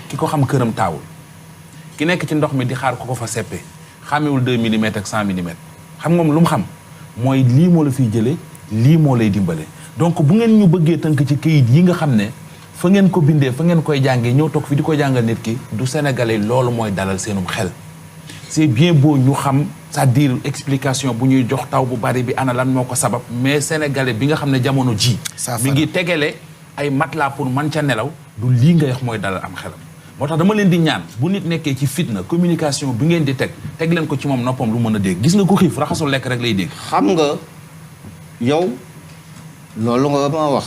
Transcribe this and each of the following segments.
ki ko xam këram taawul ki nekk ci ndox mi di xaar ko ko fa seppe xàmmewul 2 millimètres ak 100 millimètres xam nga moom lu mu xam mooy lii moo la fiy jëlee lii moo lay dimbale donc bu ngeen ñu bëggee tënk ci këyit yi nga xam ne fa ngeen ko bindee fa ngeen koy jàngee ñëw toog fi di ko jàngal nit ki du sénégalais loolu mooy dalal seenum xel c'est bien beau ñu xam c'est-à-dire explication bu ñuy jox taw bu bari bi ana lan moo ko sabab mais sénégalais bi nga xam ne jamono ji mi ngi tegale ay matelas pour man ca nelaw du lii nga wax mooy dalal am xelam moo tax dama leen di ñaan bu nit nekkee ci fitna communication bi ngeen di teg leen ko ci moom noppam lu mën a dégg gis nga ko xiif raxasul lekk rek lay dégg xam nga yow loolu nga ma wax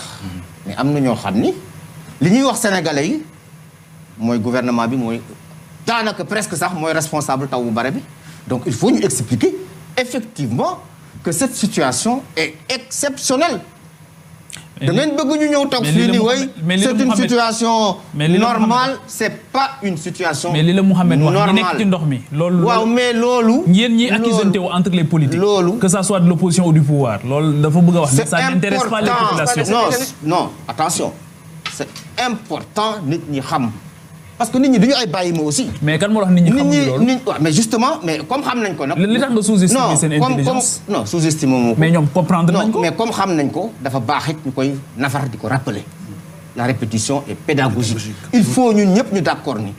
mais am na ñoo xam ni li ñuy wax sénégalais yi mooy gouvernement bi mooy daanaka presque sax mooy responsable taw bu bare bi donc il faut ñu expliquer effectivement que cette situation est exceptionnelle da ngeen bëgg ñu ñëw toog fii ni way c'est une situation normale c'est pas une situation mais li la Mouhamed wax ñi nekk ci ndox mi loolu waaw mais loolu yéen ñi accusé wu entre les politiques loolu que ça soit de l'opposition ou du pouvoir loolu dafa bëgg a wax ça n'intéresse pas les populations non attention c'est important nit ñi xam parce que nit ñi duñu ay bàyyi ma aussi. mais kan moo tax nit ñi xamuñu loolu mais justement mais comme xam nañ ko nag. li tax nga sous-estimer seen intelligence. non sous-estimer moo ko. mais ñoom comprendre nañ ko. mais comme xam nañ ko dafa baax it ñu koy nafar di ko rappeler. la répétition est pédagogique. il faut ñun ñëpp ñu d'accord ni.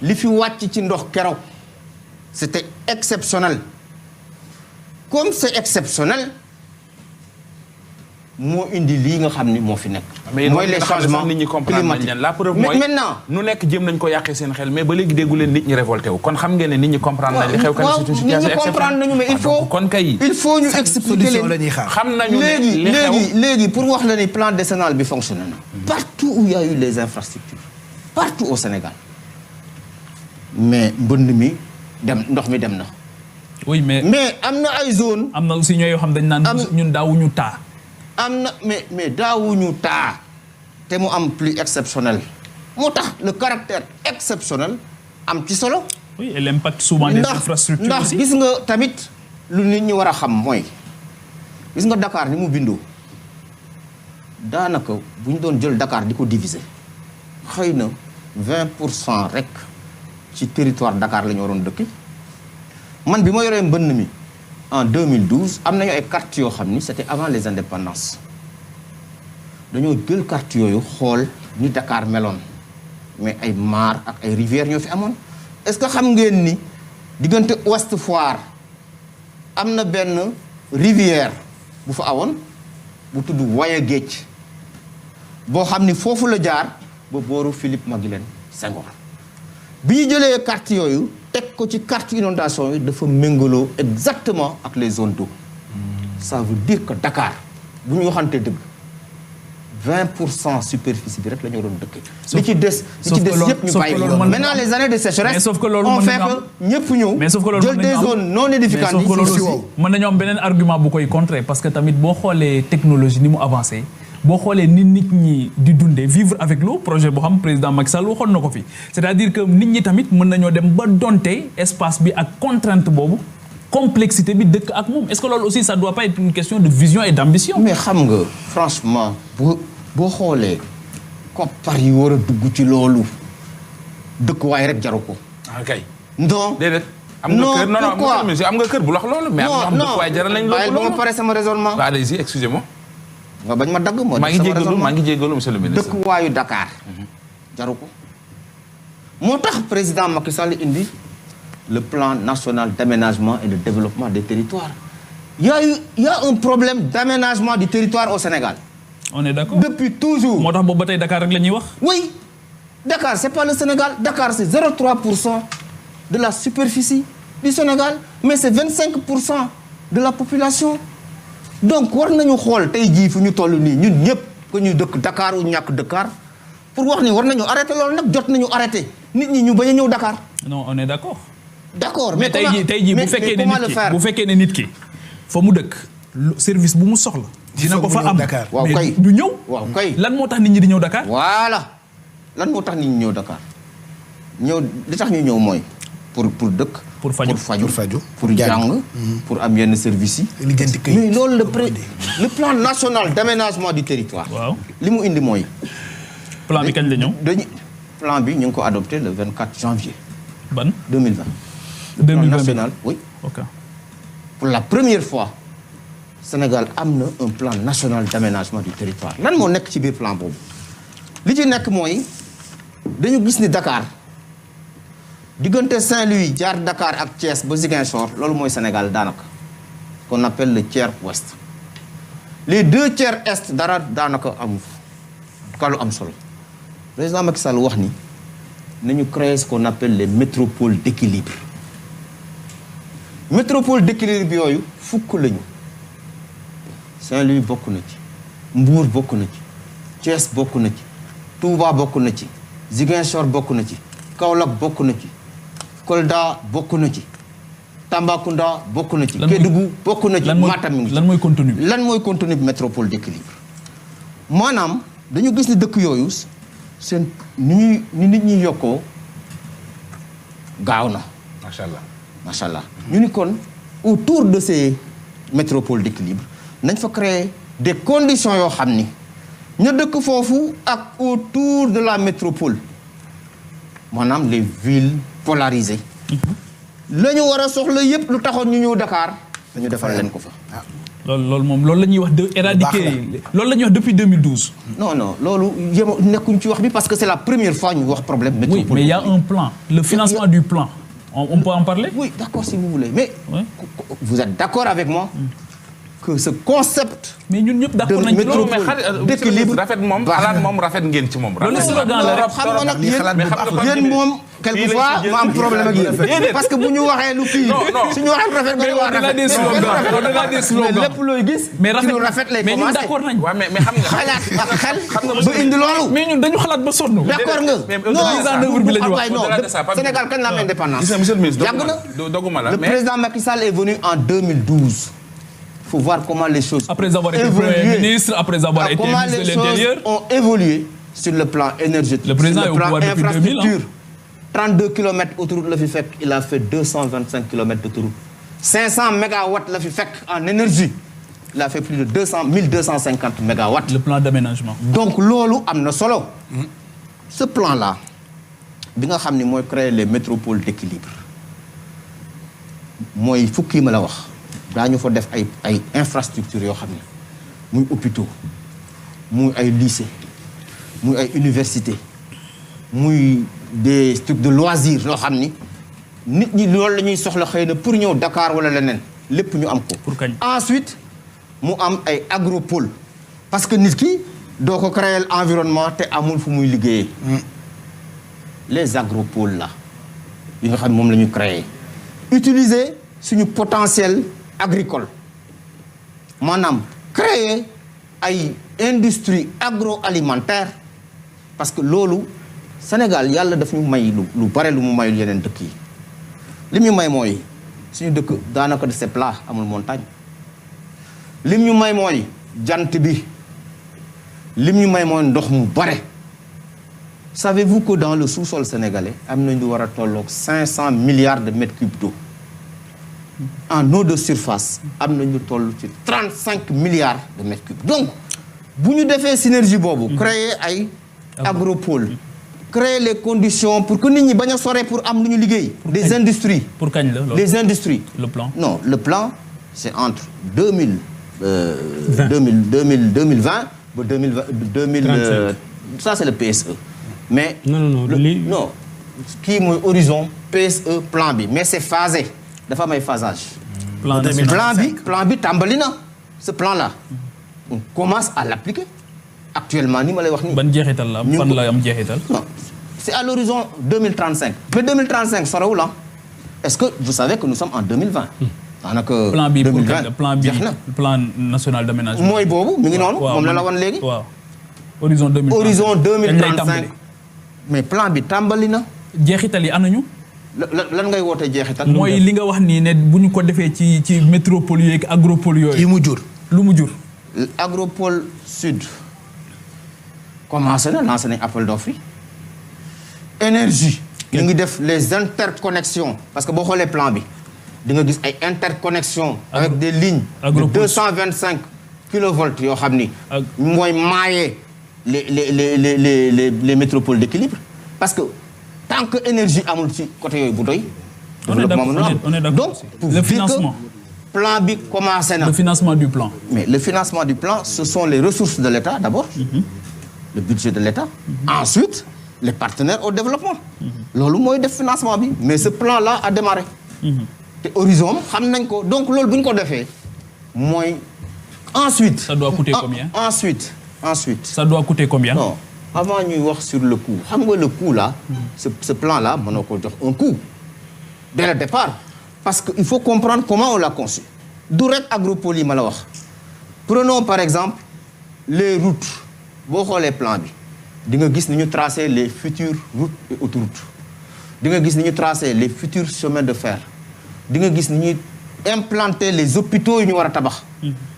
li fi wàcc ci ndox keroog c'était exceptionnel comme c'est exceptionnel. moo indi lii nga xam ni moo fi nekk. mooy les changements nit ñi comprendre nañ leen la preuve mooy maintenant nu nekk jéem nañ ko yàqee seen xel mais ba léegi déggu leen nit ñi révolté wu kon xam ngeen ne nit ñi comprendre nañ li xew kan c'est une situation exceptionnelle comprendre nañu mais il faut kon kay il faut ñu expliquer leen xam nañu ne léegi pour wax la ni plan décennal bi fonctionné na partout où il y a eu les infrastructures partout au Sénégal mais mbënd mi dem ndox mi dem na. oui mais am na ay zone am na aussi ñoo yoo xam dañ naan ñun daawuñu taa. am na mais daawuñu taa te mu am plus exceptionnel moo tax le caractère exceptionnel am ci solo. oui et l'impact souvent des infrastructures ndax aussi. gis nga tamit lu nit ñi war a xam mooy gis nga Dakar ni mu bindoo daanaka bu ñu doon jël Dakar di ko diviser xëy na 20% rek ci territoire Dakar la ñu waroon dëkk man bi ma yoree mbënn mi. en 2012 am nañu ay cartes yoo xam ni c'était avant les indépendances dañoo jël cartes yooyu xool ni Dakar meloon mais ay mares ak ay rivières ñoo fi amoon est-ce que xam ngeen ni diggante Ouest Foire am na benn rivière bu fa awoon bu tudd Waya Géej boo xam ni foofu la jaar ba booru Philippe Maguilène Senghor bi ñu jëlee cartes yooyu teg ko ci carte inondation yi dafa méngaloo exactement ak les zones d'eau ça veut dire que Dakar bu ñu waxante dëgg 20% superficie bi rek la ñu waroon dëkk. li ci des yëpp ñu bàyyi ko maintenant les années de sécheresse on fait que ñëpp ñëw jël des zones non édificantes mën nañu am beneen argument bu koy contrer parce que tamit boo xoolee technologie ni mu avancé boo xoolee ni nit ñi di dundee vivre avec l'eau projet boo xam président Macky Sall waxoon na ko fi c'est-à-dire que nit ñi tamit mën nañoo dem ba donte espace bi ak contrainte boobu complexité bi dëkk ak moom est-ce que loolu aussi ça doit pas être une question de vision et d'ambition. mais xam nga franchement boo xoolee koppar yi war a dugg ci loolu dëkkuwaay rek jaru ko. kay. non déedéet. am nga kër non am nga kër bu lox loolu. mais am nga dëkkuwaay jaral nañ loolu. ba ma pare sama raisonnement. waaw allez-y excusez-moi. nga bañ ma dagg moo maa ngi jéggalu monsieur le ministre. dëkkuwaayu Dakar. jaru ko moo tax président Macky Sall indi le plan national d'aménagement et de développement des territoires. Il y a un problème d'aménagement du territoire au Sénégal. On est d'accord. Depuis toujours. moo tax boobu ba tey Dakar rek la ñuy wax. oui Dakar c'est pas le Sénégal Dakar c'est 0,3% de la superficie du Sénégal mais c'est 25% de la population. donc war nañu xool tey jii fu ñu toll nii ñun ñëpp que ñu dëkk Dakar ou ñàkk Dakar pour wax ni war nañu arrêter loolu nag jot nañu arrêter nit ñi ñu bañ a ñëw Dakar. non on est d'accord. d'accord mais tey jii bu fekkee ne nit ki fa mu dëkk service bu mu soxla. dina ko fa am waaw kay du ñëw. waaw kay lan moo tax nit ñi di ñëw Dakar. voilà lan moo tax nit ñi ñëw Dakar ñëw li tax ñu ñëw mooy pour dëkk. pour faju pour jàng pour am yenn services yi. mais loolu le plan national d'aménagement du territoire. waaw li mu indi mooy. plan bi kañ la ñëw. plan bi ñu ngi ko adopté le 24 janvier. ban 2020. 2020 plan national oui. ok Pour la première fois Sénégal am na un plan national d'aménagement du territoire lan moo nekk ci biir plan boobu li ci nekk mooy dañu gis ni Dakar diggante Saint-Louis jaar Dakar ak Thiès ba Ziguinchor loolu mooy Sénégal daanaka qu'on appelle le tiers ouest les 2 tiers est dara daanaka amu fa lu am solo président Macky Sall wax ni nañu créer ce qu'on appelle les métropoles d'équilibre métropole d'équilibre bi yooyu fukk lañu Saint-Louis bokk na ci Mbour bokk na ci Thiès bokk na ci Touba bokk na ci Ziguinchor bokk na ci Kaolack bokk na ci Kolda bokk na ci Tambacounda bokk na ci Kédougou bokk na ci Matam mi ngi ci lan mooy contenu bi lan mooy contenu bi métropole d'équilibre maanaam dañu gis ni dëkk yooyu seen ni nit ñi yokkoo gaaw na macha allah ñu ni kon autour de ces métropoles d'équilibre nañ fa créer des conditions yoo xam ni ña dëkk foofu ak autour de la métropole maanaam les villes polarisées la ñu war a soxla yépp lu taxoon ñu ñëw Dakar dañu defal leen ko fa loolu la ñuy wax de éradiquer loolu la ñuy wax depuis 2012 non loolu nekkuñ ci wax bi parce que c'est la première fois ñu wax problème métropole oui mais il y a un plan le financement du plan on peut en parler oui d'accord si vous voulez mais vous êtes d'accord avec moi que ce concept mais ñun ñëpp d'accord nañ ci loolu d'équilibre rafet moom xalaat moom rafet ngeen ci moom loolu slogan la rek xam nga nag yéen moom quelquefois mu am problème ak yéen parce que bu ñu waxee lu kii suñu waxee lu rafet nga wax rafet mais lépp looy gis ci lu rafet lay mais ñun commencer d'accord nañ mais xam nga xalaat ak xel ba indi loolu mais ñun dañu xalaat ba sonn d'accord nga mise en œuvre bi la ñu wax non Sénégal kañ la am indépendance monsieur le ministre yàgg na doguma la le président Macky Sall est venu en 2012 il faut voir comment les choses après avoir été Premier ministre, après avoir été ministre de l'Intérieur. Comment les choses ont évolué sur le plan énergétique, le président sur est au pouvoir depuis 2000. 32 km autoroute la fi fekk, il a fait 225 km d'autoroute. 500 mégawatts la fi fekk en énergie. Il a fait plus de 1250 mégawatts. Le plan d'aménagement. Donc loolu am na solo. Ce plan-là bi nga xam ni mooy créer les métropoles d'équilibre mooy fukki ma la wax. daañu fa def ay infrastructures yoo xam ne muy hôpitaux muy ay lycées muy ay universités muy des trucs de loisirs yoo xam ni nit ñi loolu la ñuy soxla xëy na pour ñëw Dakar wala leneen lépp ñu am ko. pour kañ ensuite mu am ay agropole parce que nit ki doo ko créer environnement te amul fu muy liggéeyee. les agropoles là yi nga xam ne moom la ñu créer utiliser suñu potentiel. agricole maanaam créer ay industrie agroalimentaire parce que loolu Sénégal yàlla daf ñu may lu bare lu mu mayul yeneen dëkk yi li ñu may mooy suñu dëkk daanaka c'est plat amul montagne lim ñu may mooy jant bi lim ñu may mooy ndox mu bare savez-vous que dans le sous-sol sénégalais am nañu war a tolloog 500 milliards de mètres cubes d'eau en eau de surface am na ñu toll ci 35 milliards de mètres cubes donc bu ñu defee synergie boobu créer ay agropole créer les conditions pour que nit ñi bañ a sore pour am lu ñu liggéey des industries pour kañ la loolu les industries le plan non le plan c'est entre 2020 ba 2020 ça c'est le PSE mais non kii mooy horizon PSE plan bi mais c'est phasé dafa am ay phasage plan bi tàmbali na ce plan là on commence à l'appliquer actuellement ni ma lay wax nii. ban jeexital la am fan la am jeexital. non c'est à l'horizon 2035 mais 2035 sorewul la est-ce que vous savez que nous sommes en 2020. daanaka plan bi jeex na plan national d'aménagement. mooy boobu mi ngi noonu. moom la wan léegi. waaw horizon 2035 mais plan bi tàmbali na. jeexital yi anañu. lan ngay woote jeexital. mooy li nga wax nii ne bu ñu ko defee ci métropole yooyu ak agropole yooyu. yi mu jur lu mu jur. agropole sud commencé na lancé nañ appel d'offres yi. énergie. ñu ngi def les interconnexions parce que boo xoolee plan bi di nga gis ay interconnexions. avec des lignes. de 225 kilovolts yoo xam ni. mooy maaye les métropoles d'équilibre. parce que tant que énergie amul ci côté yooyu bu doy. On est d'accord donc aussi. pour Le dire financement. que plan bi commencé na. Le financement du plan. Mais le financement du plan, ce sont les ressources de l'État d'abord, le budget de l'État. Ensuite, les partenaires au développement. Loolu mooy def financement bi. Mais ce plan-là a démarré. te horizon xam nañ ko donc loolu bu ñu ko defee mooy ensuite. Ça doit coûter combien? Ensuite. Ça doit coûter combien? Non, avant ñuy wax sur le coût xam nga le coût là. ce plan-là mënoo ko jox un coût dès le départ. Parce que il faut comprendre comment on l'a conçu. Du rek Agropole yi ma la wax. Prenons par exemple les routes boo xoolee plan bi di nga gis ni ñu tracer les futures routes et autoroutes di nga gis ni ñu tracer les futurs chemins de fer di nga gis ni ñuy implanter les hôpitaux yu ñu war a tabax.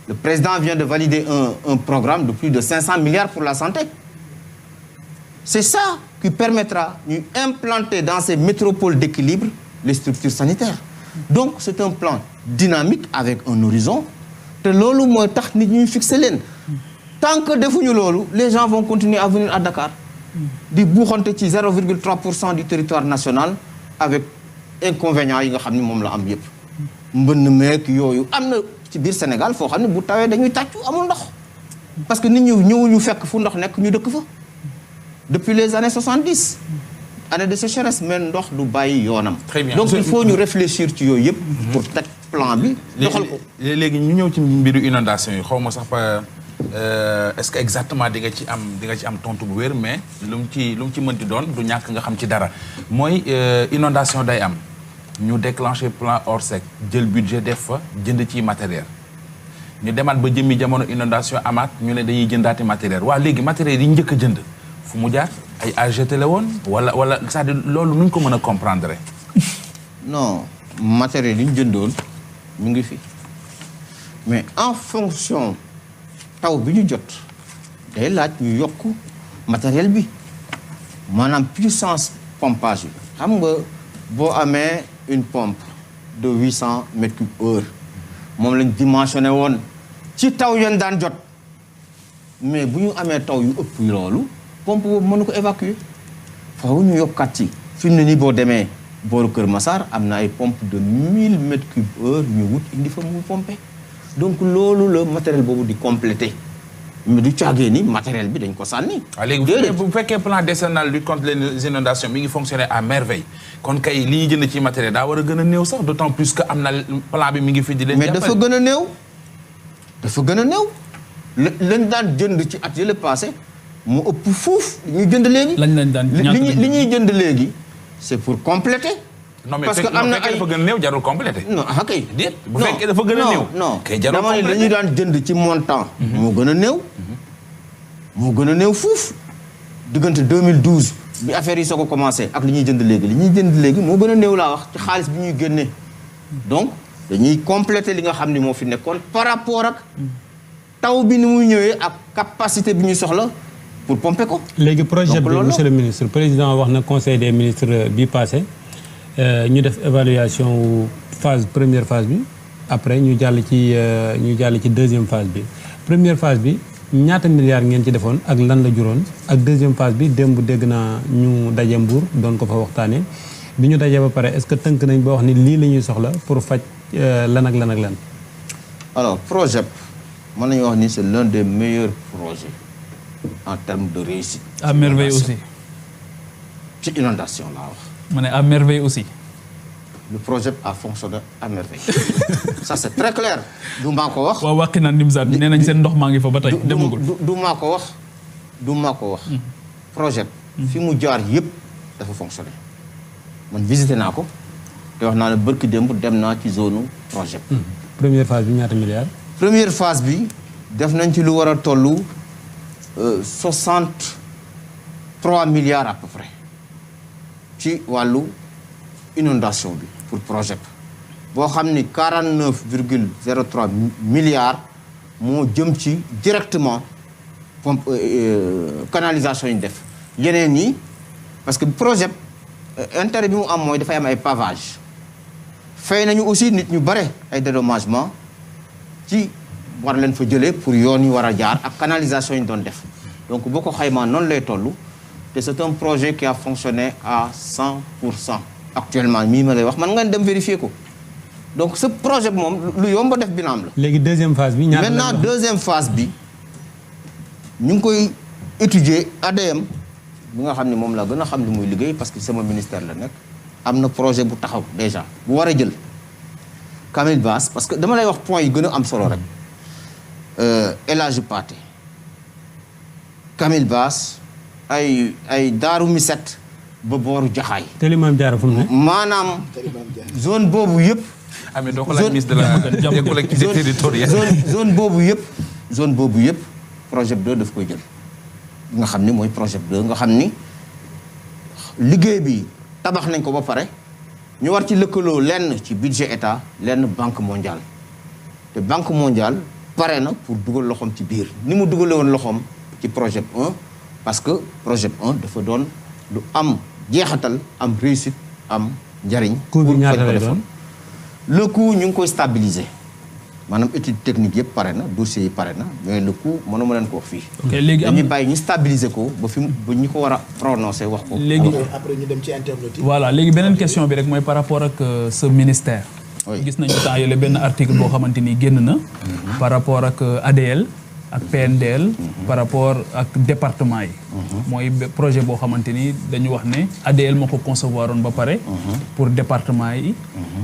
Le président vient de valider un programme de plus de 500 milliards pour la santé. C'est ça qui permettra ñu implanter dans ces métropoles d'équilibre les structures sanitaires. Donc c'est un plan dynamique avec un horizon te loolu mooy tax nit ñuy fixer leen tant que defuñu loolu les gens vont continuer à venir à Dakar di buuxante ci 0,3% du territoire national avec inconvénients yi nga xam ni moom la am yépp mbënn meek yooyu am na ci biir Sénégal foo xam ne bu tawee dañuy tàccu amul ndox parce que nit ñi ñëwuñu fekk fu ndox nekk ñu dëkk fa depuis les années 70 année de sécheresse mais ndox du bàyyi yoonam. Très bien. Donc il faut ñu réfléchir ci yooyu yëpp. pour teg plan bi. doxal ko léegi ñu ñëw ci mbiru inondation yi xaw ma sax pa est-ce que exactement di nga ci am tontu bu wér mais lu mu ci mënti doon du ñàkk nga xam ci dara mooy inondation day am ñu déclencher plan Orsec jël budget def fa jënd ci matériel ñu demaat ba jëmmi jamono inondation amaat ñu ne dañuy jëndaati matériel waaw léegi matériel yi njëkk a jënd fu mu jaar ay AGT la woon wala c'est-à-dire loolu nuñ ko mën a comprendre. non matériel yi ñu jëndoon mu ngi fi mais en fonction taw bi ñu jot day laaj ñu yokk matériel bi maanaam puissance pompage bi xam nga boo amee une pompe de 800 mètres cubes heure moom lañ dimensionné woon ci taw yoon daan jot mais bu ñu amee taw yu ëpp loolu pompe boobu mënu ko évacuer faaw ñu yokkaat ci fi mu ne nii boo demee booru Kër Massar am na ay pompe de 1000 mètres cubes heure ñu wut indi fa mu pomper donc loolu la matériel boobu di compléter mais du caagee ni matériel bi dañ ko sànni. waaw léegi bu fekkee plan décennal lutte contre les inondations mi ngi fonctionner à merveille kon kay li ñuy jënd ci matériel daa war a gën a néew sax d'autant plus que am na plan bi mi ngi fi di leen. mais dafa gën a néew dafa gën a néew lañ daan jënd ci at yële passé mu ëpp fuuf ñu jënd léegi. lañ daan li ñuy jënd léegi c'est pour compléter. non mais parce que am na ay dafa gën a néew jarul compléter. non ah kay. déet bu fekkee dafa gën a néew. non kay jarul dama ne compléter la ñu daan jënd ci montant. moo gën a néew. moo gën a néew fuuf diggante 2012 bi affaire yi soo ko commencé ak li ñuy jënd léegi moo gën a néew laa wax ci xaalis bi ñuy génnee donc dañuy compléter li nga xam ni moo fi nekkoon par rapport ak taw bi ni muy ñëwee ak capacité bi ñuy soxla pour pomper ko. léegi projet bi monsieur le ministre président wax na conseil des ministres bi passé ñu def évaluation première phase bi après ñu jàll ci deuxième phase bi première phase bi. ñaata milliards ngeen ci defoon ak lan la juróon ak deuxième phase bi démb dégg naa ñu daje Mbour doon ko fa waxtaanee bi ñu dajee ba pare est-ce que tënk nañ ba wax ni lii la ñuy soxla pour faj lan ak lan ak lan. alors projet mën nañu wax ni c'est l'un des meilleurs projets en termes de réussite. à merveille aussi. ci inondation laa wax. ma ne à merveille aussi. le projet a fonctionné à merveille. Ça c'est très clair. du maa ko wax. waaw wàqi na Nimzaat nee nañ seen ndox maa ngi fa ba tey demagul. du maa ko wax. projet fi mu jaar yëpp dafa fonctionné. man visité naa ko te wax naa ne bërki démb dem naa ci zone projet. première phase bi ñaata milliards. première phase bi def nañ ci lu war a tollu 63 milliards à peu près ci wàllu inondation bi pour projet boo xam ni 49,03 milliards moo jëm ci directement pompe canalisation yi ñu def yeneen yi parce que projet intérêt bi mu am mooy dafay am ay pavage fay nañu aussi nit ñu bare ay dédommagement ci war leen fa jëlee pour yoon yi war a jaar ak canalisation yi ñu doon def donc boo ko xaymaa noonu lay toll te c'est un projet qui a fonctionné à 100% actuellement mii ma lay wax man nga dem vérifier ko donc ce projet bi moom lu yomb a def bilan la. léegi deuxième phase bi ñaata maintenant deuxième phase bi ñu ngi koy étudier ADM bi nga xam ne moom la gën a xam li muy liggéey parce que sama ministère la nekk am na projet bu taxaw déjà bu war a jël Camille Basse parce que dama lay wax point yi gën a am solo rek El Hadji Pathé Camille Basse ay Daaru Miset ba booru Jaxaay. Télé Mame Diarra fu mu ne. maanaam zone boobu yëpp. mais doo ko laaj ministre de la collectivité territoriale. zone boobu yëpp projet 2 daf koy jël. nga xam ni mooy projet 2 nga xam ni liggéey bi tabax nañ ko ba pare ñu war ci lëkkaloo lenn ci budget état lenn banque mondiale te banque mondiale pare na pour dugal loxoom ci biir ni mu dugale woon loxoom ci projet 1 parce que projet 1 dafa doon lu am jeexatal am réussite am njariñ. coût bi ñaata lay doon le coût ñu ngi koy stabiliser maanaam étude technique yëpp pare na dossier yi pare na mais le coût mënuma leen ko wax fii. ok léegi dañuy bàyyi ñu stabiliser ko ba fi ba ñu ko war a prononcer wax ko. léegi après ñu dem ci internet yi. voilà léegi beneen question bi rek mooy par rapport ak ce ministère. Oui. gis nañu temps yële benn article boo xamante ni génn na. par rapport ak ADL ak PNDL. par rapport ak département yi. mooy projet boo xamante ni dañu wax ne ADL moo ko concevoir woon ba pare. pour département yi.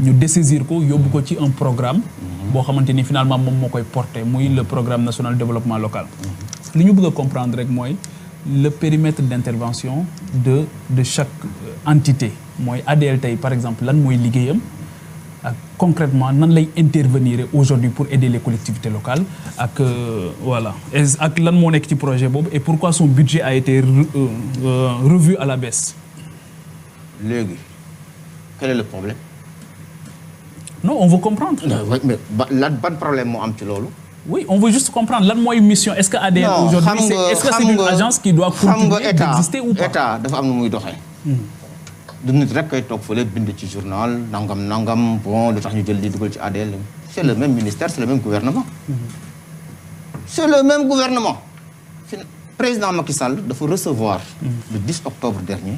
ñu dessaisir ko yóbbu ko ci un programme. boo xamante ni finalement moom moo koy porter muy le programme national de développement local. li ñu bëgg a comprendre rek mooy le périmètre d'intervention de chaque entité mooy ADL tey par exemple lan mooy liggéeyam. ak concrètement nan lay intervenir aujourd'hui pour aider les collectivités locales ak voilà ak lan moo nekk ci projet boobu et pourquoi son budget a été revu à la baisse. léegi quel est le problème. non on veut comprendre. mais ban problème moo am ci loolu. oui on veut juste comprendre lan mooy mission est-ce que ADL aujourd'hui est-ce que c'est une agence qui doit continuer d'exister ou pas. état dafa am na muy doxee. du nit rek kay toog fële bind ci journal nangam bon lu tax ñu jël di dugal ci ADL c'est le même ministère c'est le même gouvernement. c'est le même gouvernement. président Macky Sall dafa recevoir. le 10 octobre dernier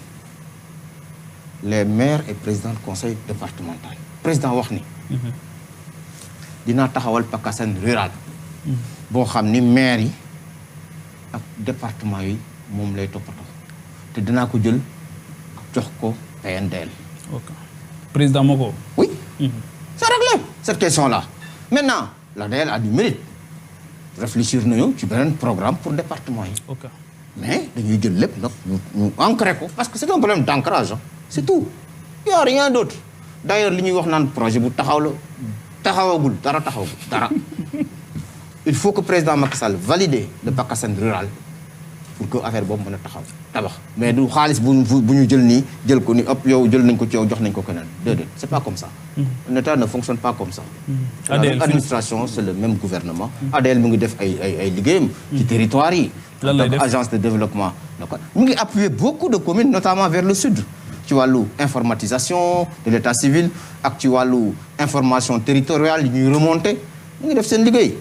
les maires et présidents du conseil départemental. président wax ni. dinaa taxawal PACASEN rural. boo xam ni maires yi ak département yi moom lay toppatoo te dinaa ko jël jox ko. PNDL. ok président moo ko. oui. c'est réglé cette question-là maintenant l'ADL a du mérite réfléchir nañu ci beneen programme pour département yi. ok mais dañuy jël lépp nag ñu ancré ko parce que c'est un problème d'ancrage c'est tout il y a rien d'autre d'ailleurs li ñuy wax naan projet bu taxaw la taxawagul dara il faut que président Macky Sall valide le PACASEN rural pour que affaire boobu mën a tabax mais du xaalis bu ñu jël nii jël ko ni ëpp yow jël nañ ko ci yow jox nañ ko keneen déedéet c'est pas comme ça. un État ne fonctionne pas comme ça. L'administration c'est le même gouvernement. ADL mu ngi def ay liggéeyam. ci territoire yi. lan lay def agence de développement local mu ngi appuyer beaucoup de communes notamment vers le sud. ci wàllu informatisation de l'état civil ak ci wàllu information territoriale yi ñuy remonter mu ngi def seen liggéey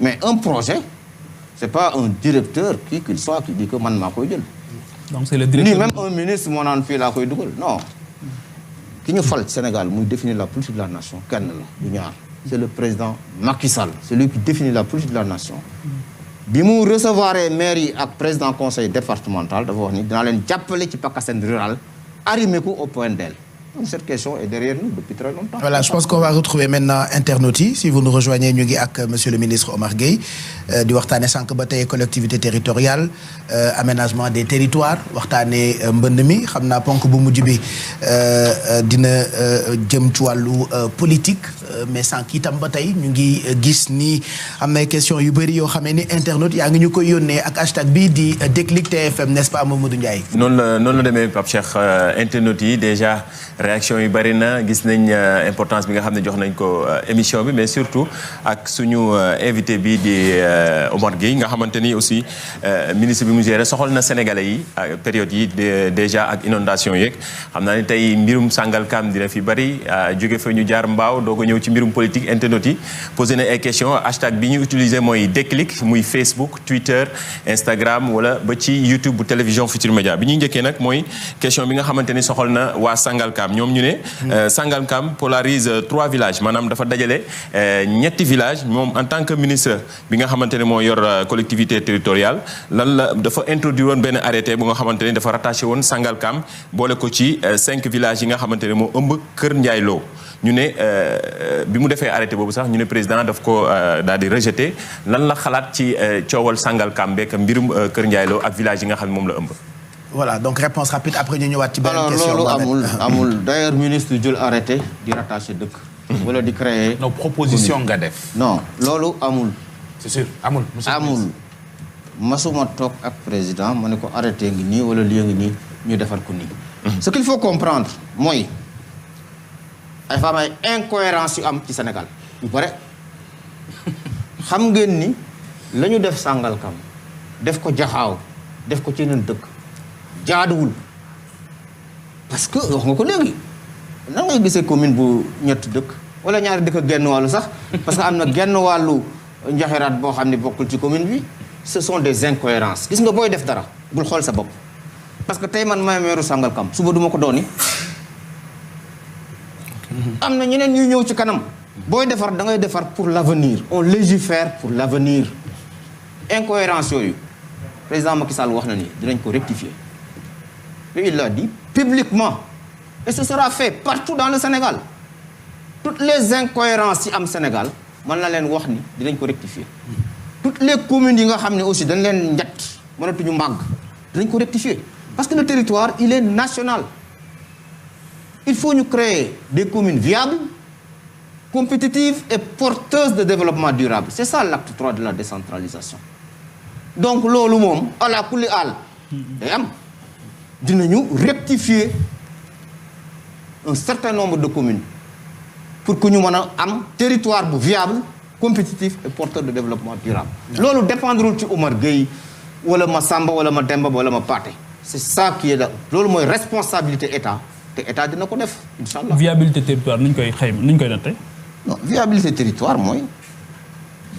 mais un projet. c'est pas un directeur qu'il soit qui dit que man maa koy jël. donc c'est le directeur ni même un ministre moo naan fii laa koy dugal non. ki ñu fal Sénégal muy définir la politique de la nation kenn la du ñaar. c'est le président Macky Sall c'est lui qui définit la politique de la nation. bi mu recevoir maire yi ak président conseil départemental dafa wax ni dinaa leen jàppale ci PACASEN rural arrimé ko au PNDL. Cette question est derrière nous depuis très longtemps. Voilà, je pense qu'on va retrouver maintenant internautes yi si vous nous rejoignez ñu ngi ak monsieur le ministre Omar Gueye di waxtaane sànq ba tey collectivité territoriale aménagement des territoires waxtaane mbënd mi xam naa ponk bu mujj bi dina jëm ci wàllu politique mais sànq itam ba tey ñu ngi gis ni am na question yu bëri yoo xamee ni internautes yaa ngi ñu koy yónnee ak hashtag bi di Déclic TFM n'est-ce pas Mamadou Ndiaye. noonu la demee Pape Cheikh internautes yi déjà. réaction yi bari na gis nañ importance bi nga xam ne jox nañ ko émission bi mais surtout ak suñu invité bi di Omar Gueye nga xamante ni aussi ministre bi mu géré soxal na Sénégalais yi période yi déjà ak inondation yeeg xam naa ni tey mbirum Sangalkam dina fi bari jóge fa ñu jaar Mbaaw doo ko ñëw ci ci mbirum politique internautes yi posé na ay questions hashtag bi ñu utilisé mooy déclic muy Facebook Twitter Instagram wala ba ci YouTube bu télévision Futurs Médias bi ñuy njëkkee nag mooy question bi nga xamante ni soxal na waa Sangalkam ñoom ñu ne Sangalkam polarise 3 villages maanaam dafa dajale ñetti villages moom en tant que ministre bi nga xamante ne moo yor collectivité territoriale lan la dafa introduire woon benn arrêté bu nga xamante ni dafa rattaché woon Sangalkam boole ko ci 5 villages yi nga xamante ne moo ëmb Kër Ndiaye Lo ñu ne bi mu defee arrêté boobu sax ñu ne président daf ko daal di rejeté lan la xalaat ci coowal Sangalkam beeg mbirum Kër Ndiaye Lo ak village yi nga xam ne moom la ëmb. voilà donc réponse rapide après ñu ñëwaat ci beneen alors question. loolu amul d'ailleurs ministre jël arrêté di rattaché dëkk. wala di créer. non proposition nga def. non loolu amul. c'est sûr amul. amul masuma toog ak président ma ne ko arrêté ngi nii wala lii ngi nii ñu defar ko nii. ce qu'il faut comprendre mooy ay fa am ay incohérence yu am ci Sénégal yu bare xam ngeen ni la ñu def Sangalkam def ko Jaxaaw def ko ci yeneen dëkk jaaduwul parce que wax nga ko léegi nan ngay gisee commune bu ñetti dëkk wala ñaari dëkk ak genn wàllu sax parce que am na genn wàllu njaxiraat boo xam ne bokkul ci commune bi ce sont des incohérences gis nga booy def dara bul xool sa bopp parce que tey man may meeru Sangalkam suba duma ko dooni am na ñeneen ñuy ñëw ci kanam booy defar da ngay defar pour l'avenir on légifère pour l'avenir incohérence yooyu président Macky Sall wax na ni dinañ ko rectifier et il l'a dit publiquement et ce sera fait partout dans le Sénégal toutes les incohérences yi am Sénégal man na leen wax ni dinañ ko rectifier toutes les communes yi nga xam ne aussi dañ leen njat mënatuñu màgg dinañ ko rectifier parce que le territoire il est national il faut ñu créer des communes viables compétitives et porteuses de développement durable c'est ça l'acte 3 de la décentralisation donc loolu moom ala kulli aal day am dinañu rectifier un certain nombre de communes pour que ñu mën a am territoire bu viable compétitif et porteur de développement durable loolu dépendrul ci Omar Gueye wala ma Samba wala ma Demba wala ma Paté c'est ça qui est là loolu mooy responsabilité état te état dina ko def incha allah. viabilité territoire nuñ koy xayma nuñ koy nattee. non viabilité territoire mooy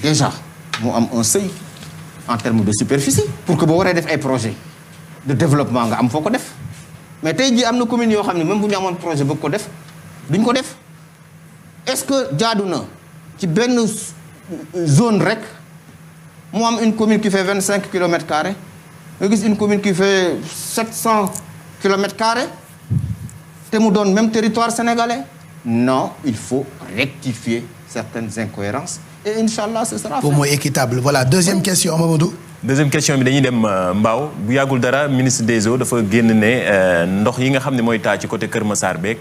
déjà mu am un seuil en termes de superficie pour que boo waree def ay projet de développement nga am foo ko def mais tey jii am na commune yoo xam ne même bu ñu amoon projet bëgg ko def duñ ko def est-ce que jaadu na ci benn zone rek mu am une commune qui fait 25 kilomètres carrés nga gis une commune qui fait 700 kilomètres carrés te mu doon même territoire sénégalais non il faut rectifier certaines incohérences et Inch'Allah ce sera fait. pour mooy équitable voilà deuxième question Mamadou. deuxième question bi dañuy dem Mbao bu yàggul dara ministre des eaux dafa génn ne ndox yi nga xam ne mooy taa ci côté Kër Massar beeg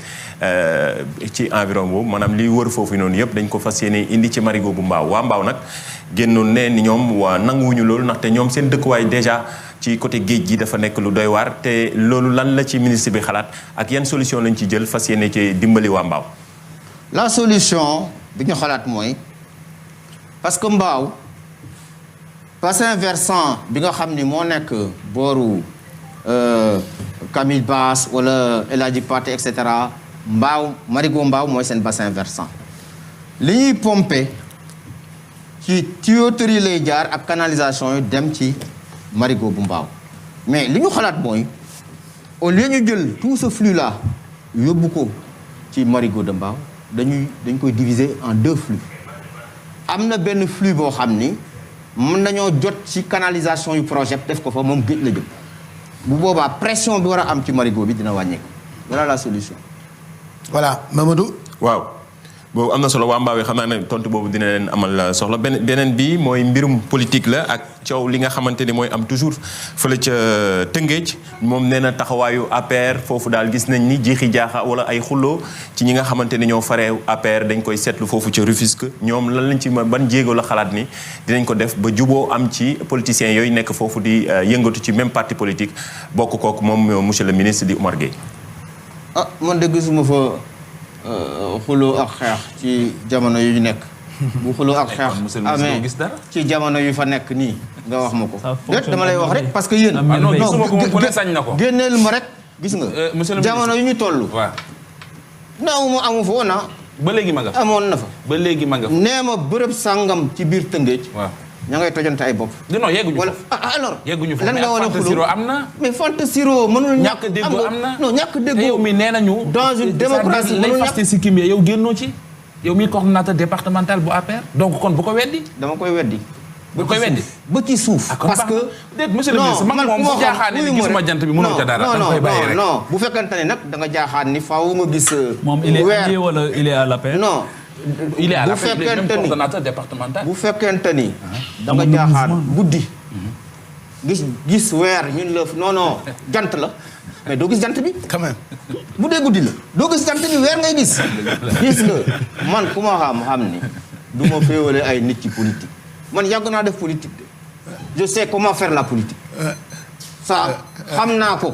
ci environ boobu maanaam liy wër foofu noonu yëpp dañ ko fas yéene indi ci marigot bu Mbao waa Mbao nag génnoon ne ni ñoom waa nanguwuñu loolu ndaxte ñoom seen dëkkuwaay déjà ci côté géej gi dafa nekk lu doy waar te loolu lan la ci ministre bi xalaat ak yan solution lañ ci jël fas yéene ci dimbali waa Mbao. la solution bi ñu xalaat mooy parce que Mbao bassin versant bi nga xam ni moo nekk booru Camille Basse wala El Hadji Pathé et cetera Mbao marigot Mbao mooy seen bassin versant li ñuy pomper ci tuyauterie lay jaar ak canalisation yi dem ci marigot bu Mbao mais li ñu xalaat mooy au lieu ñu jël tout ce flux là yóbbu ko ci marigot de Mbao dañ koy diviser en 2 flux am na benn flux boo xam ni mën nañoo jot ci canalisation yu projet def ko fa moom géej la jëm bu boobaa pression bi war a am ci marigot bi dina wàññeeku voilà la solution. voilà Mamadou. waaw boobu am na solo waa Mbao yi xam naa ne tontu boobu dina leen amal soxla beneen bi mooy mbirum politique la ak coow li nga xamante ni mooy am toujours fële ca Tëngéej moom nee na taxawaayu APR foofu daal gis nañ ni jiixi jaaxa wala ay xulloo ci ñi nga xamante ni ñoo faree APR dañ koy seetlu foofu ca Rufisque ñoom lan lañ ci ban jéego la xalaat ni dinañ ko def ba juboo am ci politiciens yooyu nekk foofu di yëngatu ci même parti politique bokk kook moom monsieur le ministre di Omar Gueye. ah man de gisuma fa xuloo ak xeex ci jamono yu ñu nekk. bu xuloo ak xeex amee ci jamono yu fa nekk nii nga wax ma ko. déet dama lay wax rek parce que yéen. non gisuma ko moom sañ na ko. génneel ma rek gis nga. jamono yu ñu toll. waaw. naaw ma amu fa woon ba léegi ma nga fa. amoon na fa. ba léegi ma nga fa. nee ma bërëb sàngam ci biir Tëngéej. waaw ña ngay tojante ay bopp. non yegguñu wala fa. alors. yegguñu fa lan nga war a Fanta Siro am na. mais Fanta Siro mënul ñàkk déggoo am na. non ñàkk déggoo. yow mi nee nañu. dans une démocratie lay mënul faste si kim yow génnoo ci. yow mi coordonnateur départemental bu APR. donc kon bu ko weddi. dama koy weddi. bu koy weddi. ba ci suuf. parce que déet monsieur le ministre man moom bu jaaxaane ni gisuma jant bi mënoo ca dara. da nga koy bàyyi rek non bu fekkente ne nag da nga jaaxaan ni faaw ma gis. moom il est allié wala il est à l'APR. non. il est à la fekkente même ni coordonnateur départemental. bu fekkente ni. da nga jaaxaan guddi. gis weer ñun la non jant la mais doo gis jant bi. quand même. bu dee guddi la doo gis jant bi weer ngay gis. gis nga man ku ma xam ni du ma féewale ay nit ci politique man yàgg naa def politique de je sais comment faire la politique. ça xam naa ko.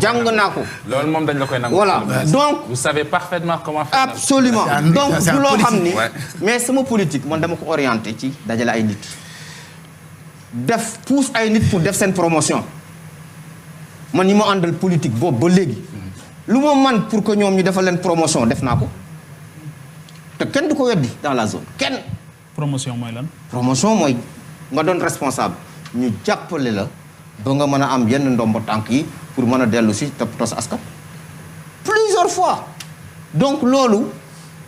jàng naa ko. loolu moom dañ la koy nangu. voilà donc. vous savez parfaitement comment faire. absolument donc du loo xam ni. mais sama politique man dama ko orienté ci dajale ay nit. def pousse ay nit pour def seen promotion man ñi ma àndal politique boobu ba léegi. lu ma man pour que ñoom ñu defal leen promotion def naa ko te kenn du ko weddi dans la zone kenn. promotion mooy lan. promotion mooy nga doon responsable ñu jàppale la ba nga mën a am yenn ndombo tànk yi pour mën a dellu si toppatoo sa askan. plusieurs fois donc loolu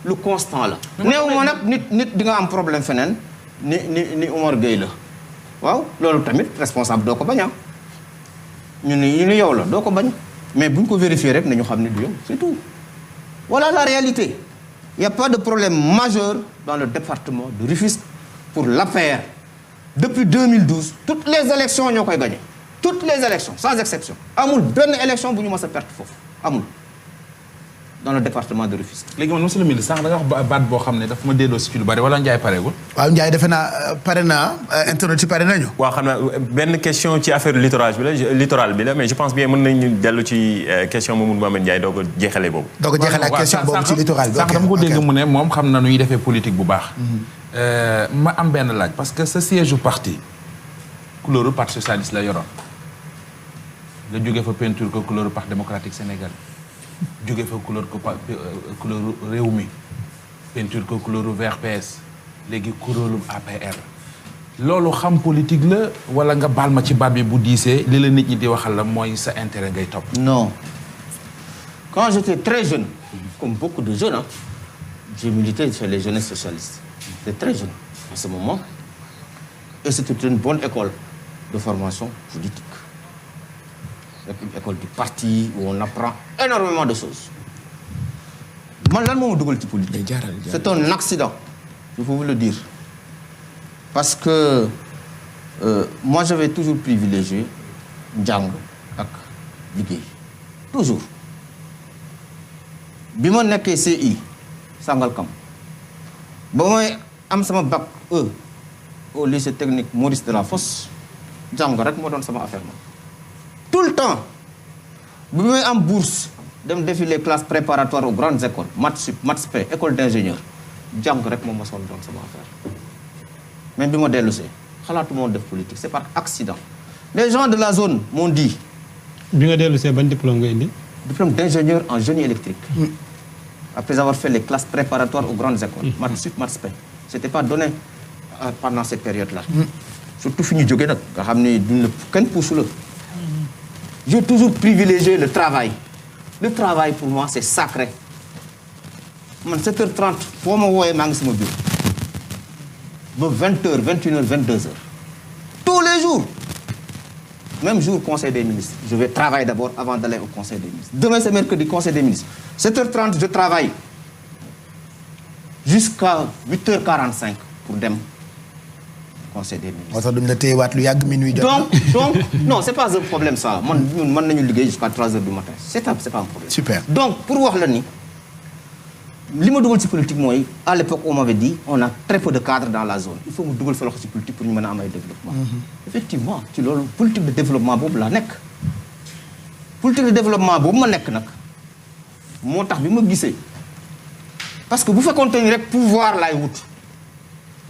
lu constant la. néew ma nag nit di nga am problème feneen ni Omar Gueye la waaw loolu tamit responsable doo ko bañ ñu ni yow la doo ko bañ mais bu ñu ko vérifier rek nañu xam ne du yow c'est tout. Voilà la réalité. Il n'y a pas de problème majeur dans le département de Rufisque pour l'APR. Depuis 2012, toutes les élections ñoo koy gagné. Toutes les élections, sans exception. Amul benn élection bu ñu mës a perte foofu amul dans le département de Rufisque. léegi man monsieur le ministre sànq da nga wax baat boo xam ne dafa ma delloo si ci lu bari wala Ndiaye pareegul. waaw Ndiaye defe naa pare naa internet yi pare nañu. waaw xam naa benn question ci affaire littoral bi la mais je pense bien mën nañu dellu ci question Mamadou Mouhamed Ndiaye doo ko jeexalee boobu. doo ko jeexalee ak question boobu ci littoral bi. sànq dama ko dégg mu ne moom xam na nu ñuy defee politique bu baax. ma am benn laaj parce que sa siège u parti couleur parti socialiste la yoroon nga jógee fa peinture ko couleur parti démocratique Sénégal jógee fa couleur Rewmi peinture ko couleur vert PS léegi couleur APR loolu xam politique la wala nga baal ma ci baat bi bu diisee li la nit ñi di waxal la mooy sa intérêt ngay topp. Non. Quand j'étais très jeune, comme beaucoup de jeunes, j'ai milité chez les jeunesses socialistes. J'étais très jeune à ce moment. Et c'était une bonne école de formation politique. C'est une école du parti où on apprend énormément de choses. Man lan moo ma dugal ci politique. C'est un accident, il faut vous le dire. Parce que moi j'avais toujours privilégié njàng ak liggéey. Toujours. Bi ma nekkee CI Sangalkam ba may am sama bac E au lycée technique Maurice Delafosse jàng rek moo doon sama affaire ma tout le temps bi may am bourse dem defi les classes préparatoires aux grandes écoles maths sup maths spé école d'ingénieur jàng rek moo mosoon doon sama affaire même bi ma dellusee xalaatu moo def politique c'est par accident les gens de la zone m'ont dit. bi nga dellusee ban diplôme nga indi. Diplôme d'ingénieur en génie électrique. Après avoir fait les classes préparatoires aux grandes écoles. Maths sup, maths spé. C'était pas donné pendant cette période-là. Surtout fi ñu jógee nag nga xam ne duñ la kenn puusu la. J'ai toujours privilégié le travail. Le travail pour moi c'est sacré. Man 7h30 foo ma wooyee maa ngi sama bureau. Ba 20h, 21h, 22h. Tous les jours. Même jour, conseil des ministres. Je vais travailler d'abord avant d'aller au conseil des ministres. Demain, c'est mercredi, conseil des ministres. 7h30, je travaille jusqu'à 8h45 pour dem conseil des ministres. moo tax duñ la téyewaat lu yàgg minuit jot. Donc, non, c'est pas un problème ça. Ñun mën nañu liggéey jusqu'à 3h du matin. C'est pas un problème. Super. Donc, pour wax la ni li ma dugal ci politique mooy à l'époque on m'avait dit on a très peu de cadres dans la zone. Il faut mu dugal fa loxo ci politique pour ñu mën a am ay développement. Effectivement ci loolu politique de développement boobu laa nekk. Politique de développement boobu ma nekk nag moo tax bi ma gisee parce que bu fekkoonte ni rek pouvoir laay wut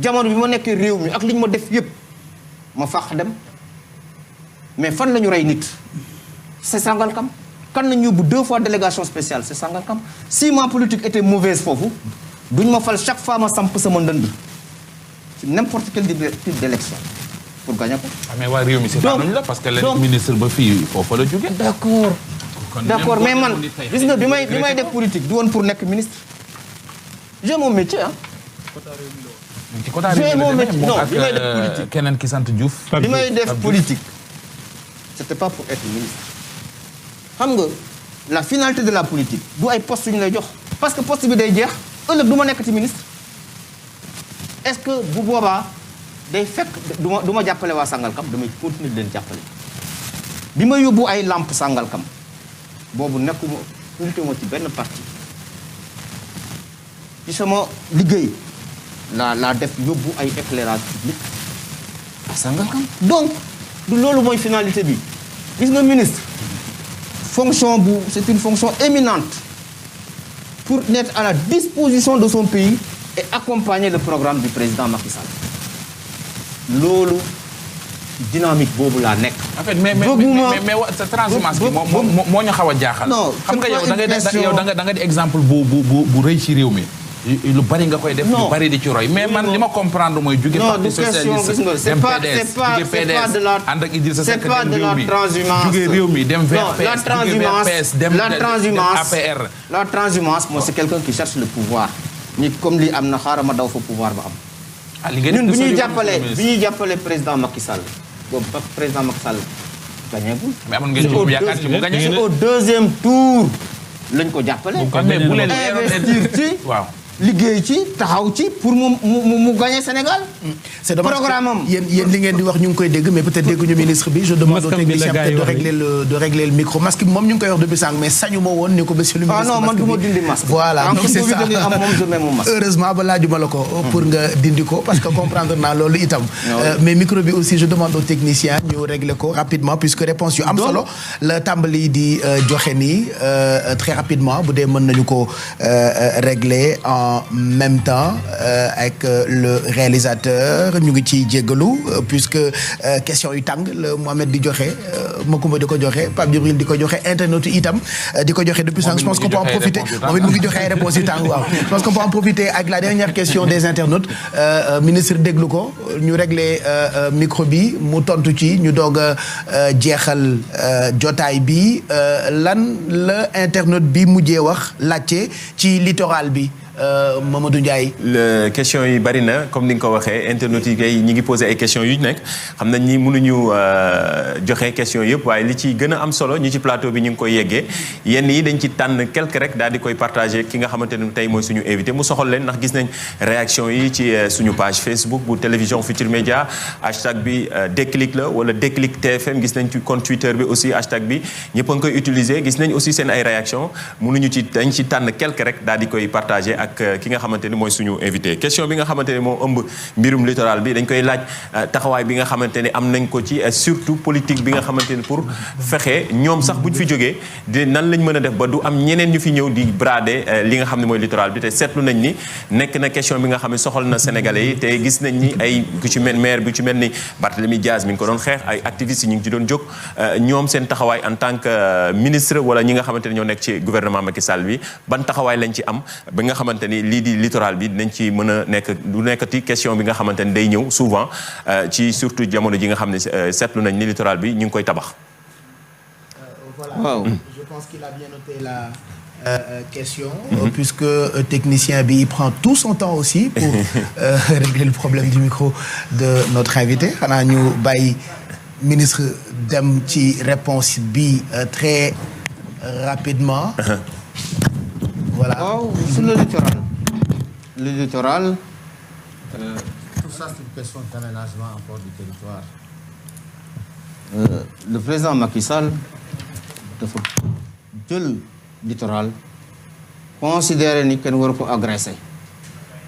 jamono bi ma nekkee réew mi ak li ñu ma def yëpp ma fàq dem mais fan la ñu rey nit c'est Sangalkam. Quand nous avons 2 fois délégation spéciale, c'est Sangalkam. Si ma politique était mauvaise pour vous, duñ ma fal chaque fois ma samp sama ndënd ci n'importe quel type d'élection pour gagner ko. mais waa réew mi si nañ la parce que le ministre ba fii foofu la jóge. d'accord mais man gis nga bi may def politique du woon pour nekk ministre. j'ai mon métier ah. ci côté réew mi la demee moom ak keneen ki sant Diouf. bi may def politique c'était pas pour être ministre. xam nga la finalité de la politique du ay poste yu ñu lay jox parce que poste bi day jeex ëllëg du ma nekk ci ministre. est-ce que bu boobaa day fekk du ma jàppale waa Sangalkam damay continuer di leen jàppale. bi ma yóbbu ay lampe Sangalkam boobu nekkuma unité ma ci benn parti ci sama liggéey laa def yóbbu ay éclairage public à Sangalkam. donc du loolu mooy finalité bi gis nga ministre fonction bu c'est une fonction éminente pour être à la disposition de son pays et accompagner le programme du président Macky Sall loolu dynamique boobu laa nekk. en fait mais sa transhumance bi moo ñu xaw a jaaxal. non xam nga yow da nga di exemple bu rëy ci réew mi. lu bari nga koy def. lu bari di ci roy mais man li ma comprendre mooy. jóge parti socialiste dem PDS jóge PDS ànd ak Idrissa Seck dem réew mi jóge réew mi dem vers PS jóge vers PS dem APR. la transhumance mooy c'est quelqu'un qui cherche le pouvoir. ni comme lii am na xaaral ma daw fa pouvoir ba am. ñun bi ñuy jàppale président Macky Sall boobu président Macky Sall gagné gul. mais amoon ngeen ci yaakaar ci mu gagné au deuxième tour lañ ko jàppale. mais bu leen investir ci. waaw. liggéey ci taxaw ci pour mu gagner Sénégal. c'est dommage programme am yéen li ngeen di wax ñu ngi koy dégg mais peut-être dégguñu ministre bi. je demande au technicien peut-être de régler le micro masque bi moom ñu ngi koy wax depuis sànq mais sañu ma woon ni ko monsieur le ministre. ah non man du ma dindi masque. voilà donc c'est ça moom heureusement ba laajuma la ko. pour nga dindi ko parce que comprendre naa loolu itam. mais micro bi aussi je demande au technicien ñu régler ko rapidement puisque réponse yu am solo la tàmbali di joxe nii très rapidement bu dee mën nañu ko régler en même temps avec le réalisateur ñu ngi ciy jéggalu puisque question yu tàng la Mohamed di joxe Macoumba di ko joxe Pape Djibril di ko joxe internet itam di ko joxe depuis sànq je pense qu'on peut en profiter moom it mu ngi joxe ay réponses yu tàng waaw je pense qu'on peut en profiter avec la dernière question des internautes ministre déglu ko ñu régler micro bi mu tontu ci ñu doog a jeexal jotaay bi lan la internaute bi mujjee wax laajte ci littoral bi Mamadou Ndiaye. question yi bari na comme ni nga ko waxee internautes yi kay ñi ngi posé ay questions yu nekk xam nañ ni mënuñu joxe questions yëpp waaye li ci gën a am solo ñi ci plateau bi ñu ngi koy yeggee yenn yi dañ ci tànn quelque rek daal di koy partagé ki nga xamante ne tey mooy suñu invité mu soxal leen ndax gis nañ réaction yi ci suñu page Facebook bu télévision Futur Média hashtag bi déclic la wala déclic TFM gis nañ ci compte Twitter bi aussi hashtag bi ñëpp a ngi koy utiliser gis nañ aussi seen ay réaction mënuñu ci dañ ci tànn quelque rek daal di koy partagé ak ki nga xamante ni mooy suñu invité question bi nga xamante ni moo ëmb mbirum littoral bi dañ koy laaj taxawaay bi nga xamante ni am nañ ko ci surtout politique bi nga xamante ni pour fexe ñoom sax bu ñu fi jógee di nan lañ mën a def ba du am ñeneen ñu fi ñëw di brader li nga xam ne mooy littoral bi te seetlu nañ ni nekk na question bi nga xam ne soxal na sénégalais yi te gis nañ ni ay ku ci mel maire bi ci mel ni Barthélémy Diaz mi ngi ko doon xeex ay activistes yi ñu ngi ci doon jóg ñoom seen taxawaay en tant que ministre wala ñi nga xamante ni ñoo nekk ci gouvernement Macky Sall bi ban taxawaay lañ ci am ba nga xamante ni lii di littoral bi dinañ ci mën a nekk du nekkati question bi nga xamante ni day ñëw souvent ci surtout jamono ji nga xam ne seetlu nañ ni littoral bi ñu ngi koy tabax. waaw je pense qu'il a bien noté la question. Puisque technicien bi il prend tout son temps aussi pour régler le problème du micro de notre invité xanaa ñu bàyyi ministre dem ci réponse bi très rapidement. Voilà. waaw sur le littoral tout ça c'est une question d'aménagement encore du territoire. Le président Macky Sall dafa jël littoral considéré ni kenn waru ko agressé.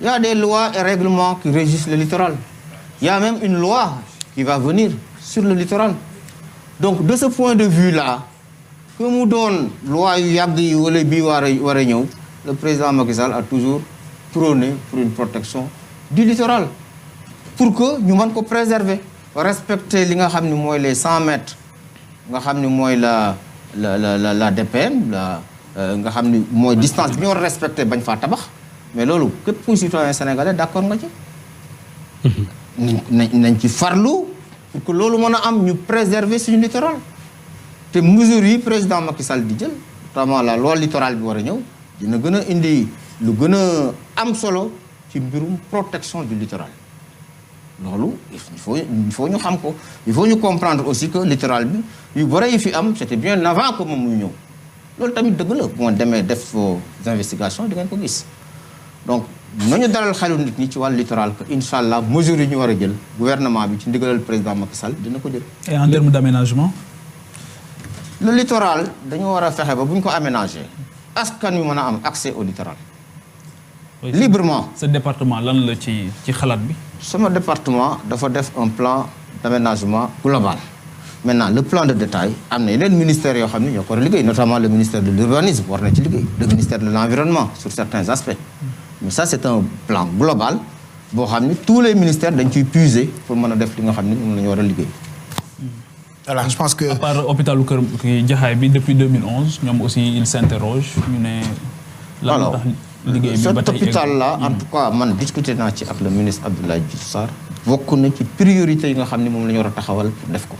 Il y a des lois et règlements qui régissent le littoral. Il y a même une loi qui va venir sur le littoral. Donc de ce point de vue-là que mu doon loi yu yàgg yi wala bii war a ñëw le président Macky Sall a toujours prôné pour une protection du littoral pour que ñu mën ko préserver respecter li nga xam ni mooy les 100 mètres nga xam ni mooy la DPM nga xam ni mooy distance bi ñu war a respecter bañ faa tabax mais loolu képp kuy citoyen sénégalais d'accord nga ci. nañ ci farlu pour que loolu mën a am ñu préserver suñu littoral. te mesures yi président Macky Sall di jël notamment la loi littoral bi war a ñëw dina gën a indi lu gën a am solo ci mbirum protection du littoral. loolu il faut ñu xam ko il faut ñu comprendre aussi que littoral bi yu bëri yi fi am c'était bien avant que moom muy ñëw loolu tamit dëgg la bu ma demee def investigations di ngeen ko gis donc nañu dalal xelu nit ñi ci wàllu littoral que incha allah mesures yi ñu war a jël gouvernement bi ci ndigalal président Macky Sall dina ko jël. Et en termes d'aménagement. le littoral dañu war a fexe ba bu ñu ko aménager askan wi mën a am accès au littoral. librement. ce département lan la ci xalaat bi. sama département dafa def un plan d'aménagement global maintenant le plan de détail am na yeneen ministères yoo xam ne ñoo ko war a liggéey notamment le ministère de l'urbanisme war na ci liggéey le ministère de l'environnement sur certains aspects mais ça c'est un plan global boo xam ne tous les ministères dañ ciy puiser pour mën a def li nga xam ne moom la ñu war a liggéey. voilà je pense que. à part hôpitalu Kër Jaxaay bi depuis 2011 ñoom aussi ils s'interrogent ñu ne. lan tax liggéey bi ba tey cet hôpital là en tout cas man discuté naa ci ak le ministre Abdoulaye Diouf Sarr bokk na ci priorité yi nga xam ne moom la ñu war a taxawal pour def ko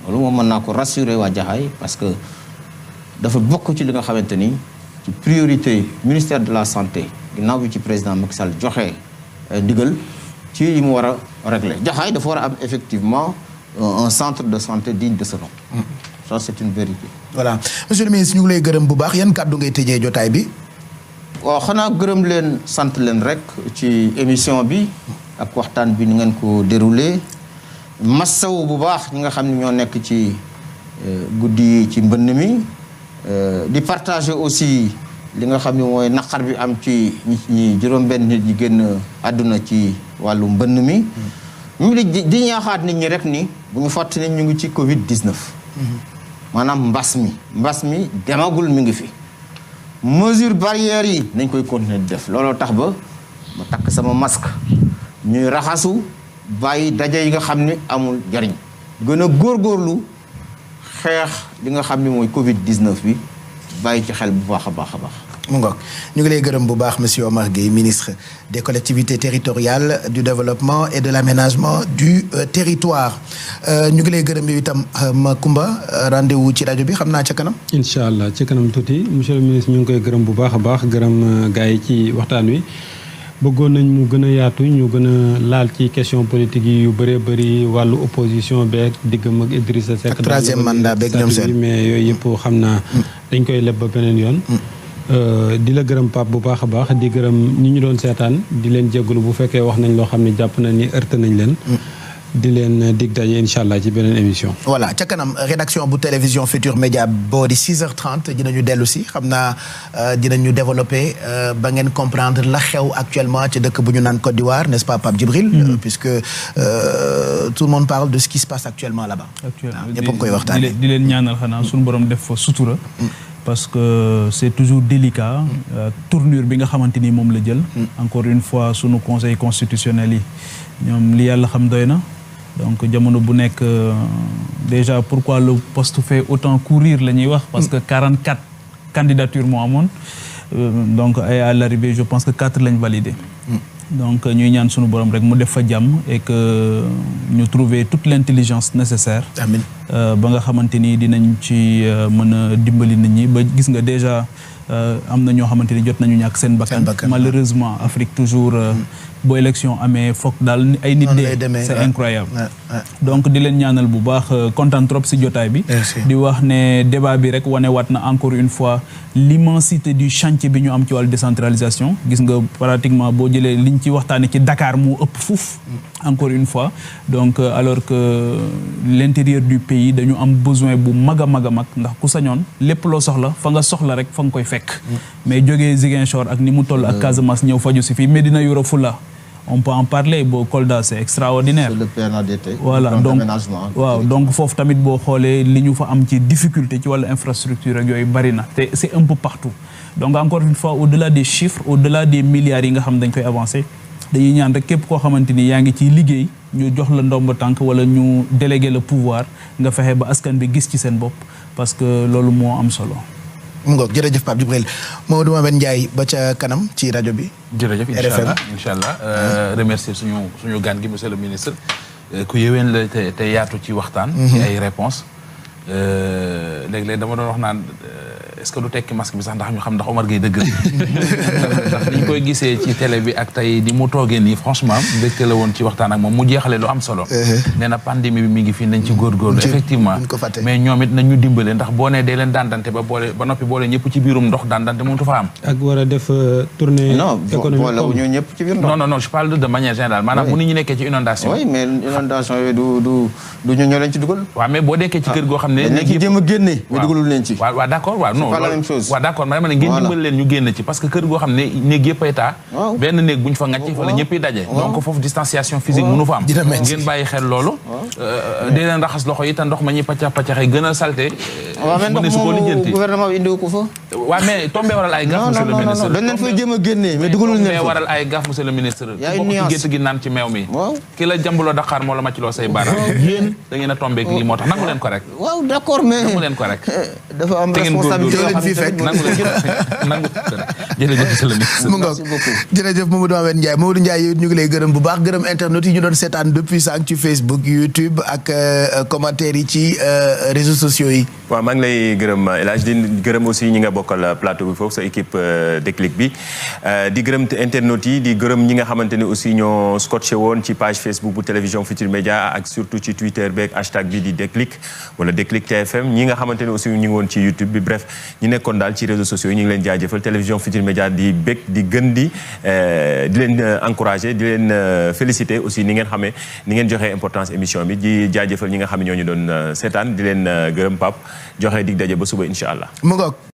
loolu moom mën naa ko rassurer waa Jaxaay parce que dafa bokk ci li nga xamante ni ci priorité ministère de la santé ginnaaw bi ci président Macky Sall joxe ndigal ci yi mu war a régler Jaxaay dafa war a am effectivement un centre de santé digne de ce nom. Ça c'est une vérité. voilà monsieur le ministre ñu ngi lay gërëm bu baax yan kàddu ngay tëjee jotaay bi. waaw xanaa gërëm leen sant leen rek ci émission bi ak waxtaan bi ni ngeen ko déroulé massaw bu baax ñi nga xam ne ñoo nekk ci guddi ci mbënn mi di partager aussi li nga xam ne mooy naqar bi am ci ñi juróom-benn nit ñi génn àdduna ci wàllu mbënn mi ñu di ñaaxaat nit ñi rek ni bu ñu fàtte ne ñu ngi ci Covid 19 maanaam mbas mi demagul mi ngi fi mesure barrières yi nañ koy continuer di def looloo tax ba ma takk sama masque ñuy raxasu bàyyi daje yi nga xam ne amul jariñ gën a góorgóorlu xeex li nga xam ne mooy Covid 19 bi bàyyi ci xel bu baax a baax a baax. mu ngoog ñu ngi lay gërëm bu baax monsieur Omar Gueye ministre des collectivités territoriales du développement et de l'aménagement du territoire ñu ngi lay gërëm yow itam Macoumba rendez-vous ci rajo bi xam naa ca kanam. incha allah ci kanam tuuti monsieur le ministre ñu ngi koy gërëm bu baax a baax gërëm gars yi ci waxtaan wi bëggoon nañ mu gën a yaatu ñu gën a laal ci question politique yi yu bëree bëri wàllu opposition beeg diggam ak Idrissa Seck. ak troisième mandat beeg ñoom seen mais yooyu yëpp xam naa dañ koy leb ba beneen yoon. di la gërëm Pape bu baax a baax di gërëm ñi ñu doon seetaan di leen jégalu bu fekkee wax nañ loo xam ne jàpp nañ ni heurté nañ leen. di leen dig daje incha allah ci beneen émission. voilà ca kanam rédaction bu télévision Futur Média boo di 6h30 dinañu dellu si xam naa dinañu développer ba ngeen comprendre la xew actuellement ci dëkk bu ñu naan Côte d'Ivoire n'est-ce pas Pape Djibril. puisque tout le monde parle de ce qui se passe actuellement là-bas. actuellement ñëpp a ngi koy waxtaanee di leen ñaanal xanaa suñu borom def fa sutura. parce que c'est toujours délicat tournure bi nga xamante ni moom la jël encore une fois sunu conseil constitutionnel yi ñoom li yàlla xam doy na donc jamono bu nekk déjà pourquoi le poste fait autant courir la ñuy wax parce que 44 candidatures moo amoon donc à l'arrivée je pense que 4 lañ validé donc ñuy ñaan sunu borom rek mu def fa jàmm et que ñu trouver toute l'intelligence nécessaire. amiin ba nga xamante ni dinañ ci mën a dimbali nit ñi ba gis nga déjà am na ñoo xamante ni jot nañu ñàkk seen bakkan malheureusement Afrique toujours bu élection amee foog daal ay nit dee c'est incroyable donc di leen ñaanal bu baax kontaan trop si jotaay bi di wax ne débat bi rek wane waat na encore une fois l'immensité du chantier bi ñu am ci wàllu décentralisation gis nga pratiquement boo jëlee liñ ci waxtaane ci Dakar moo ëpp fuuf encore une fois donc alors que l'intérieur du pays dañu am besoin bu mag a mag a mag ndax ku sañoon lépp loo soxla fa nga soxla rek fa nga koy fekk mais jógee Ziguinchor ak ni mu toll ak Casamance ñëw faju si fii Médina Yoro Foulah on peut en parler boo Kolda c'est extraordinaire. C'est le PNADT. voilà donc foofu tamit boo xoolee li ñu fa am ci difficulté ci wàllu infrastructure ak yooyu bari na te c'est un peu partout donc encore une fois au-delà des chiffres au-delà des milliards yi nga xam dañ koy avancer dañuy ñaan rek képp koo xamante ni yaa ngi ciy liggéey ñu jox la ndomba tànk wala ñu déléguer le pouvoir nga fexe ba askan bi gis ci seen bopp parce que loolu moo am solo. mu ngoog jërëjëf Pape Djibril Mamadou Mouhamed Ndiaye ba ca kanam ci rajo bi. jërëjëf incha allah remercier suñu gan gi monsieur le ministre ku yéwén la te yaatu ci waxtaan. ci ay réponses léeg-léeg dama doon wax naan est-ce que du tekki masque bi sax ndax ñu xam ndax Omar Gueye dëgg ndax ni ñu koy gisee ci télé bi ak tey ni mu toogee nii franchement mbégte la woon ci waxtaan ak moom mu jeexale lu am solo. nee na pandémie bi mi ngi fi nañ ci góorgóorlu effectivement mais ñoom it nañ ñu dimbale ndax boo nee dee leen dandante ba noppi boole ñëpp ci biirum ndox dandante mënatu fa am. ak war a def tournée économique boole wu ñu ñëpp ci biir ndox. non je parle de manière générale maanaam bu nit ñi nekkee ci inondation. oui mais inondation yooyu du ñu ñoo leen ci dugal. waaw mais boo nekkee ci kër goo xam ne. dañ ci jéem a génne. mais dugalul leen ci. waaw d'accord waaw non c'est pas la même chose. waaw d'accord ma ne ngeen dimbali leen ñu génn ci parce que kër goo xam ne néeg yëpp ay taa benn néeg buñ fa ngàcc fa la ñëpp yi daje donc foofu distanciation physique mënu fa am ngeen bàyyi xel loolu dee leen raxas loxo yi te ndox ma ñuy paccax-paccaxee gën a salté waaw mais ndox moomu gouvernement bi indiwu ko fa waaw mais tombé waral ay gaaf monsieur le ministre dañ leen fay jéem a génne mais dugalul leen fa waral ay gaaf monsieur le ministre yaa bokk ci gétt gi naan ci meew mi ki la jambuloo Dakar moo la màcc loo say baaraam yéen da ngeen a tombé ak lii moo tax nangu leen ko rek waaw d'accord mais nangu leen ko rek dafa am responsabilité nangu jërëjëf monsieur le ministre. mu ngoog jërëjëf Mamadou Ndiaye ñu ngi lay gërëm bu baax gërëm internet yi ñu doon seetaan depuis sànq ci Facebook YouTube ak commentaires yi ci réseaux sociaux yi. waaw maa ngi lay gërëm El Hadj di gërëm aussi ñi nga bokkal plateau bi foofu sa équipe Déclic bi di gërëm internet yi di gërëm ñi nga xamante ne aussi ñoo scotché woon ci page Facebook bu télévision Futurs Médias ak surtout ci Twitter beeg hashtag bi di Déclic wala Déclic TFM ñi nga xamante ne aussi ñu ngi woon ci YouTube bi bref ñi nekkoon daal ci réseaux sociaux yi ñu ngi leen jaajëfal télévision Futurs Médias di bég di gën di leen encourager di leen féliciter aussi ni ngeen xamee ni ngeen joxee importance émission bi di jaajëfal ñi nga xam ne ñoo ñu doon seetaan di leen gërëm Pape joxe dig daje ba suba incha allah.